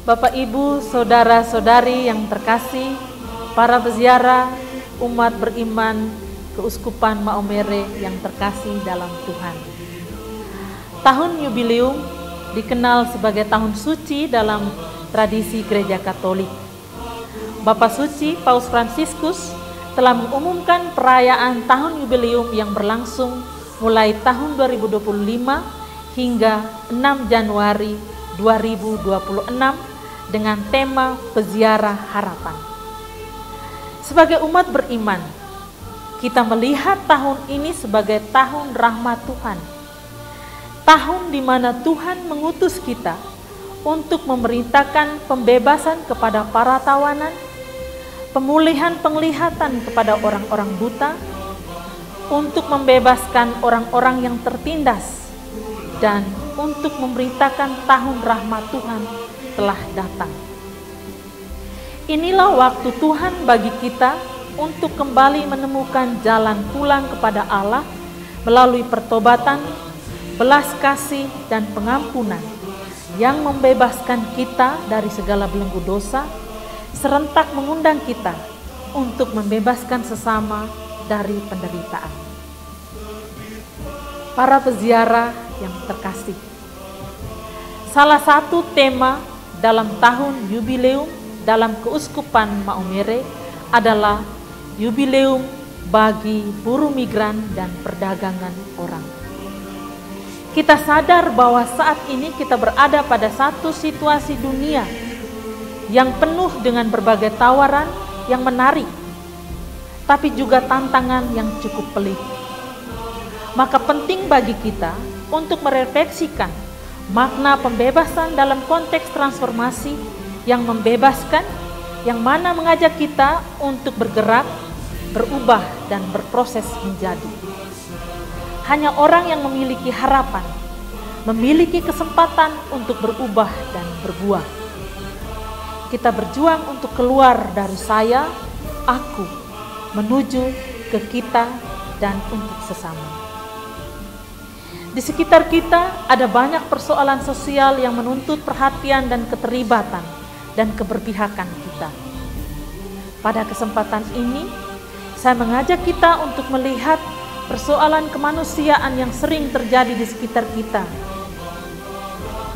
Bapak, Ibu, saudara-saudari yang terkasih, para peziarah, umat beriman Keuskupan Maumere yang terkasih dalam Tuhan. Tahun Yubileum dikenal sebagai tahun suci dalam tradisi Gereja Katolik. Bapak Suci Paus Fransiskus telah mengumumkan perayaan tahun Yubileum yang berlangsung mulai tahun 2025 hingga 6 Januari 2026 dengan tema Peziarah Harapan. Sebagai umat beriman, kita melihat tahun ini sebagai tahun rahmat Tuhan. Tahun di mana Tuhan mengutus kita untuk memerintahkan pembebasan kepada para tawanan, pemulihan penglihatan kepada orang-orang buta, untuk membebaskan orang-orang yang tertindas, dan untuk memerintahkan tahun rahmat Tuhan telah datang. Inilah waktu Tuhan bagi kita untuk kembali menemukan jalan pulang kepada Allah melalui pertobatan, belas kasih, dan pengampunan yang membebaskan kita dari segala belenggu dosa, serentak mengundang kita untuk membebaskan sesama dari penderitaan. Para peziarah yang terkasih, salah satu tema dalam tahun Yubileum dalam Keuskupan Maumere adalah Yubileum bagi buruh migran dan perdagangan orang. Kita sadar bahwa saat ini kita berada pada satu situasi dunia yang penuh dengan berbagai tawaran yang menarik, tapi juga tantangan yang cukup pelik. Maka penting bagi kita untuk merefleksikan makna pembebasan dalam konteks transformasi yang membebaskan, yang mana mengajak kita untuk bergerak, berubah, dan berproses menjadi. Hanya orang yang memiliki harapan, memiliki kesempatan untuk berubah dan berbuah. Kita berjuang untuk keluar dari saya, aku, menuju ke kita dan untuk sesama. Di sekitar kita ada banyak persoalan sosial yang menuntut perhatian dan keterlibatan dan keberpihakan kita. Pada kesempatan ini, saya mengajak kita untuk melihat persoalan kemanusiaan yang sering terjadi di sekitar kita.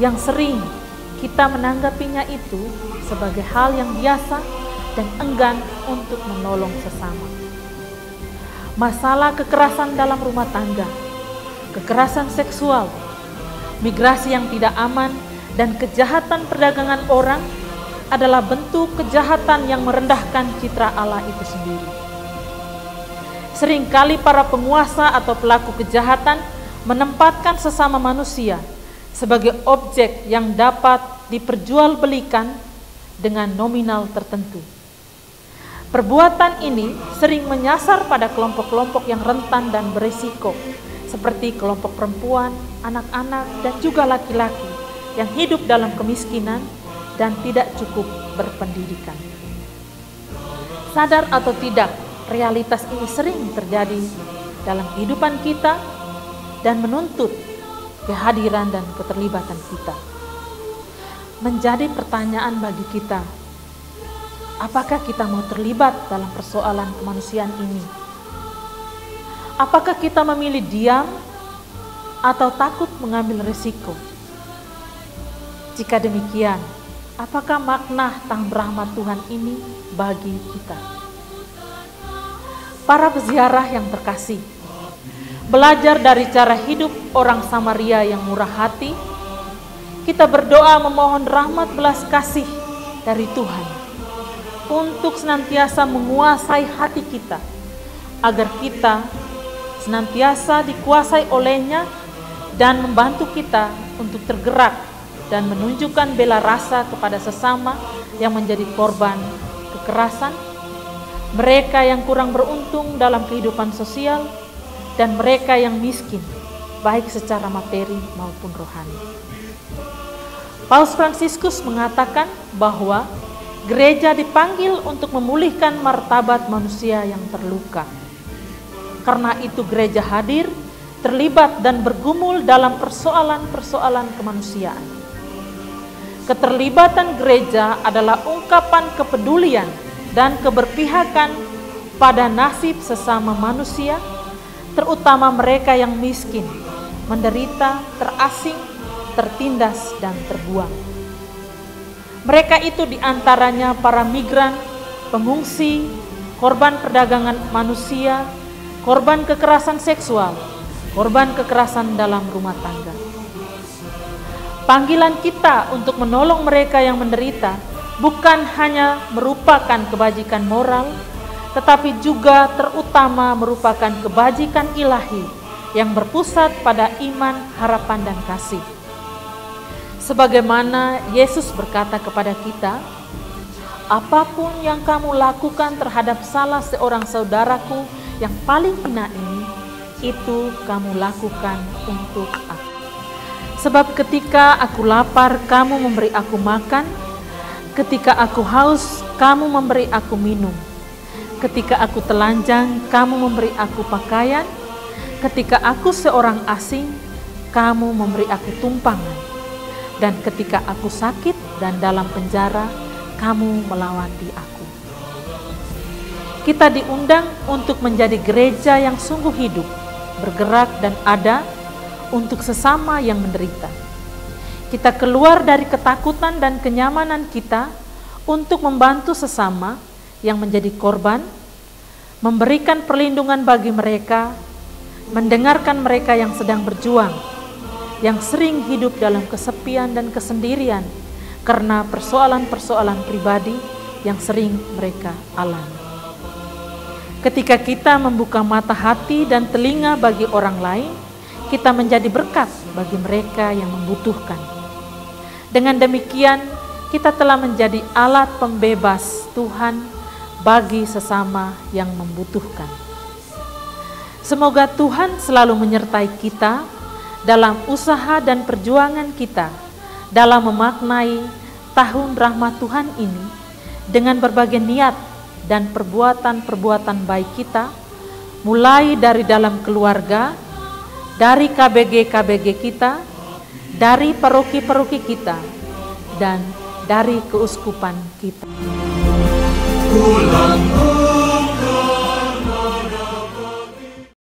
Yang sering kita menanggapinya itu sebagai hal yang biasa dan enggan untuk menolong sesama. Masalah kekerasan dalam rumah tangga, kekerasan seksual, migrasi yang tidak aman, dan kejahatan perdagangan orang adalah bentuk kejahatan yang merendahkan citra Allah itu sendiri. Seringkali para penguasa atau pelaku kejahatan menempatkan sesama manusia sebagai objek yang dapat diperjualbelikan dengan nominal tertentu. Perbuatan ini sering menyasar pada kelompok-kelompok yang rentan dan berisiko, seperti kelompok perempuan, anak-anak, dan juga laki-laki yang hidup dalam kemiskinan dan tidak cukup berpendidikan. Sadar atau tidak, realitas ini sering terjadi dalam kehidupan kita dan menuntut kehadiran dan keterlibatan kita. Menjadi pertanyaan bagi kita, apakah kita mau terlibat dalam persoalan kemanusiaan ini? Apakah kita memilih diam atau takut mengambil risiko? Jika demikian, apakah makna tahun rahmat Tuhan ini bagi kita? Para peziarah yang terkasih, belajar dari cara hidup orang Samaria yang murah hati, kita berdoa memohon rahmat belas kasih dari Tuhan untuk senantiasa menguasai hati kita, agar kita senantiasa dikuasai olehnya dan membantu kita untuk tergerak dan menunjukkan bela rasa kepada sesama yang menjadi korban kekerasan, mereka yang kurang beruntung dalam kehidupan sosial, dan mereka yang miskin, baik secara materi maupun rohani. Paus Fransiskus mengatakan bahwa gereja dipanggil untuk memulihkan martabat manusia yang terluka. Karena itu gereja hadir, terlibat dan bergumul dalam persoalan-persoalan kemanusiaan. keterlibatan gereja adalah ungkapan kepedulian dan keberpihakan pada nasib sesama manusia, terutama mereka yang miskin, menderita, terasing, tertindas, dan terbuang. Mereka itu diantaranya para migran, pengungsi, korban perdagangan manusia, korban kekerasan seksual, korban kekerasan dalam rumah tangga. Panggilan kita untuk menolong mereka yang menderita bukan hanya merupakan kebajikan moral, tetapi juga terutama merupakan kebajikan ilahi yang berpusat pada iman, harapan, dan kasih. Sebagaimana Yesus berkata kepada kita, apapun yang kamu lakukan terhadap salah seorang saudaraku yang paling hina ini, itu kamu lakukan untuk aku. Sebab ketika aku lapar, kamu memberi aku makan. Ketika aku haus, kamu memberi aku minum. Ketika aku telanjang, kamu memberi aku pakaian. Ketika aku seorang asing, kamu memberi aku tumpangan. Dan ketika aku sakit dan dalam penjara, kamu melawati aku. Kita diundang untuk menjadi gereja yang sungguh hidup, bergerak dan ada untuk sesama yang menderita. Kita keluar dari ketakutan dan kenyamanan kita untuk membantu sesama yang menjadi korban, memberikan perlindungan bagi mereka, mendengarkan mereka yang sedang berjuang, yang sering hidup dalam kesepian dan kesendirian karena persoalan-persoalan pribadi yang sering mereka alami. Ketika kita membuka mata hati dan telinga bagi orang lain, kita menjadi berkat bagi mereka yang membutuhkan. Dengan demikian, kita telah menjadi alat pembebas Tuhan bagi sesama yang membutuhkan. Semoga Tuhan selalu menyertai kita dalam usaha dan perjuangan kita dalam memaknai tahun rahmat Tuhan ini dengan berbagai niat dan perbuatan-perbuatan baik kita, mulai dari dalam keluarga, dari KBG-KBG kita, dari paroki-paroki kita, dan dari keuskupan kita.